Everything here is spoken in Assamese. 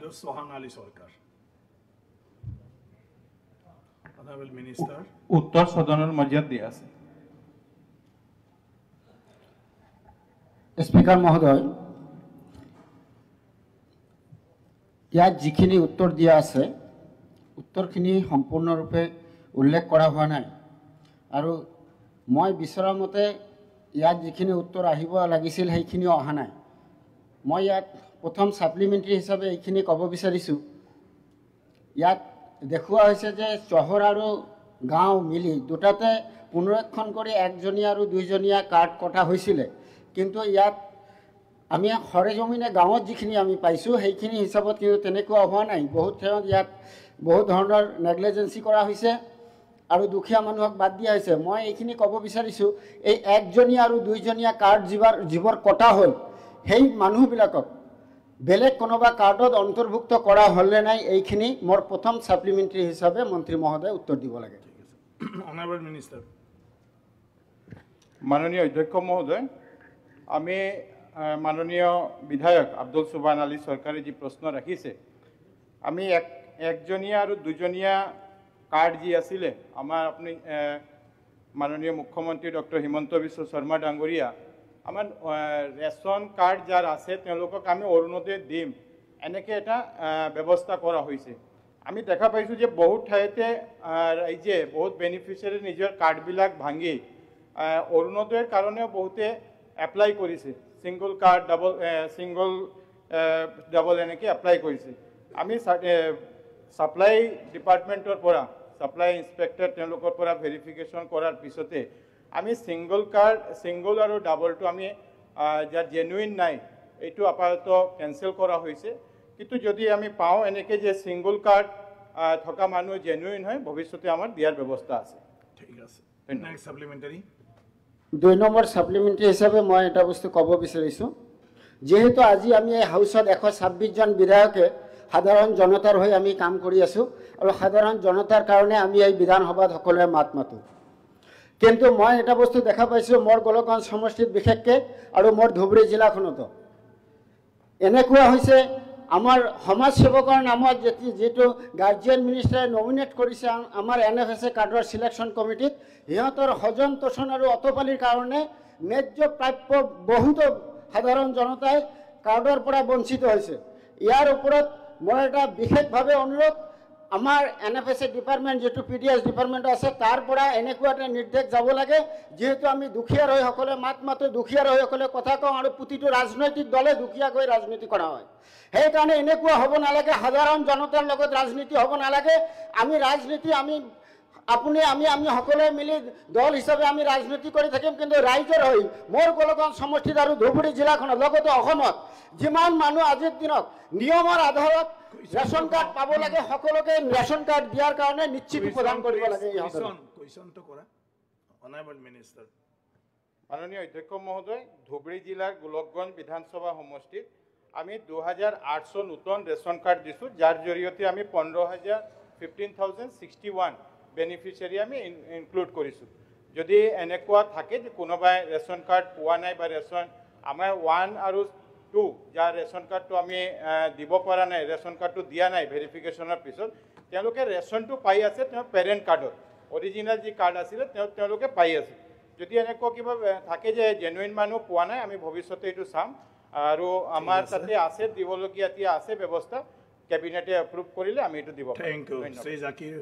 Dr. Sohan Ali Sarkar. Honorable Minister. উত্তৰ সদনেৰ মৰ্যাদা দিয়া আছে। স্পিকাৰ মহোদয়, ইয়াত যিখিনি উত্তৰ দিয়া আছে উত্তৰখিনি সম্পূৰ্ণৰূপে উল্লেখ কৰা হোৱা নাই আৰু মই বিচৰা মতে ইয়াত যিখিনি উত্তৰ আহিব লাগিছিল সেইখিনি অহা নাই। মই ইয়াত প্ৰথম ছাপ্লিমেণ্টাৰী হিচাপে এইখিনি ক'ব বিচাৰিছোঁ। ইয়াত দেখুওৱা হৈছে যে চহৰ আৰু গাঁও মিলি দুটাতে পুনৰীক্ষণ কৰি একজনীয়া আৰু দুইজনীয়া কাৰ্ড কটা হৈছিলে, কিন্তু ইয়াত আমি সৰেজমিনে গাঁৱত যিখিনি আমি পাইছোঁ সেইখিনি হিচাপত কিন্তু তেনেকুৱা হোৱা নাই। বহুত ঠাইত ইয়াত বহুত ধৰণৰ নেগলিজেঞ্চি কৰা হৈছে আৰু দুখীয়া মানুহক বাদ দিয়া হৈছে। মই এইখিনি ক'ব বিচাৰিছোঁ, এই একজনীয়া আৰু দুইজনীয়া কাৰ্ড যিবোৰ কটা হ'ল সেই মানুহবিলাকক বেলেগ কোনোবা কাৰ্ডত অন্তৰ্ভুক্ত কৰা হ'লনে নাই, এইখিনি মোৰ প্ৰথম ছাপ্লিমেণ্টাৰী হিচাপে মন্ত্ৰী মহোদয় উত্তৰ দিব লাগে। Honorable Minister. মাননীয় অধ্যক্ষ মহোদয়, আমি মাননীয় বিধায়ক আব্দুল সুবহান আলী সরকারে যে প্রশ্ন রাখিছে, আমি একজনীয়া আৰু দুজনীয়া কাৰ্ড যি আছিলে আমাৰ আপুনি মাননীয় মুখ্যমন্ত্ৰী ডক্টৰ হিমন্ত বিশ্ব শৰ্মা ডাঙৰীয়া আমাৰ ৰেচন কাৰ্ড যাৰ আছে তেওঁলোকক আমি অৰুণোদয় দিম এনেকৈ এটা ব্যৱস্থা কৰা হৈছে। আমি দেখা পাইছোঁ যে বহুত ঠাইতে ৰাইজে বহুত বেনিফিচিয়াৰী নিজৰ কাৰ্ডবিলাক ভাঙি অৰুণোদয়ৰ কাৰণেও বহুতে এপ্লাই কৰিছে। সিঙ্গল কাৰ্ড ডাবল এনেকৈ এপ্লাই কৰিছে। আমি সাপ্লাই ডিপাৰ্টমেণ্টৰ পৰা সাপ্লাই ইন্সপেক্টৰ তেওঁলোকৰ পৰা ভেৰিফিকেশ্যন কৰাৰ পিছতে আমি সিঙ্গল আৰু ডাবলটো আমি যাৰ জেনুইন নাই এইটো আপাতত কেঞ্চেল কৰা হৈছে, কিন্তু যদি আমি পাওঁ এনেকৈ যে সিঙ্গল কাৰ্ড থকা মানুহ জেনুইন হয় ভৱিষ্যতে আমাৰ দিয়াৰ ব্যৱস্থা আছে। ঠিক আছে, নেক্সট সাপ্লিমেণ্টাৰী। 2 নম্বৰ ছাপ্লিমেণ্টাৰী হিচাপে মই এটা বস্তু ক'ব বিচাৰিছোঁ। যিহেতু আজি আমি এই হাউচত 126জন বিধায়কে সাধাৰণ জনতাৰ হৈ আমি কাম কৰি আছোঁ আৰু সাধাৰণ জনতাৰ কাৰণে আমি এই বিধানসভাত সকলোৱে মাত মাতোঁ, কিন্তু মই এটা বস্তু দেখা পাইছোঁ মোৰ গোলকগঞ্জ সমষ্টিত বিশেষকৈ আৰু মোৰ ধুবুৰী জিলাখনতো এনেকুৱা হৈছে, আমাৰ সমাজসেৱকৰ নামত যিটো গাৰ্জিয়ান মিনিষ্টাৰে নমিনেট কৰিছে আমাৰ NFSA কাৰ্ডৰ ছিলেকশ্যন কমিটিত, সিহঁতৰ সজন তোষণ আৰু অতপালিৰ কাৰণে ন্যায্য প্ৰাপ্য বহুতো সাধাৰণ জনতাই কাৰ্ডৰ পৰা বঞ্চিত হৈছে। ইয়াৰ ওপৰত মোৰ এটা বিশেষভাৱে অনুৰোধ, আমাৰ NFSA ডিপাৰ্টমেণ্ট যিটো PDS ডিপাৰ্টমেণ্ট আছে তাৰ পৰা এনেকুৱা এটা নিৰ্দেশ যাব লাগে, যিহেতু আমি দুখীয়াৰ হৈ সকলোৱে মাত মাতোঁ, দুখীয়াৰ হৈ সকলোৱে কথা কওঁ আৰু প্ৰতিটো ৰাজনৈতিক দলে দুখীয়াক হৈ ৰাজনীতি কৰা হয়। সেইকাৰণে এনেকুৱা হ'ব নালাগে, সাধাৰণ জনতাৰ লগত ৰাজনীতি হ'ব নালাগে। আমি ৰাজনীতি আপুনি আমি সকলোৱে মিলি দল হিচাপে আমি ৰাজনীতি কৰি থাকিম, কিন্তু ৰাইজৰ হৈ মোৰ গোলকগঞ্জ সমষ্টিত আৰু ধুবুৰী জিলাখনত লগতে অসমত যিমান মানুহ আজিৰ দিনত নিয়মৰ আধাৰত ৰেচন কাৰ্ড পাব লাগে সকলোকে ৰেচন কাৰ্ড দিয়াৰ কাৰণে নিশ্চিত প্ৰদান কৰিব লাগে। মাননীয় অধ্যক্ষ মহোদয়, ধুবুৰী জিলাৰ গোলকগঞ্জ বিধানসভা সমষ্টিত আমি 2008 নতুন ৰেচন কাৰ্ড দিছোঁ, যাৰ জৰিয়তে আমি 15,061 বেনিফিচিয়াৰী আমি ইনক্লুড কৰিছোঁ। যদি এনেকুৱা থাকে যে কোনোবাই ৰেচন কাৰ্ড পোৱা নাই বা ৰেচন আমাৰ 1 আৰু 2 যাৰ ৰেচন কাৰ্ডটো আমি দিব পৰা নাই, ৰেচন কাৰ্ডটো দিয়া নাই ভেৰিফিকেশ্যনৰ পিছত, তেওঁলোকে ৰেচনটো পাই আছে তেওঁ পেৰেণ্ট কাৰ্ডত, অৰিজিনেল যি কাৰ্ড আছিলে তেওঁলোকে পাই আছে। যদি এনেকুৱা কিবা থাকে যে জেনুইন মানুহ পোৱা নাই, আমি ভৱিষ্যতে এইটো চাম আৰু আমাৰ তাতে আছে দিবলগীয়া এতিয়া আছে ব্যৱস্থা, কেবিনেটে এপ্ৰুভ কৰিলে আমি এইটো দিব পাৰিম। Thank U.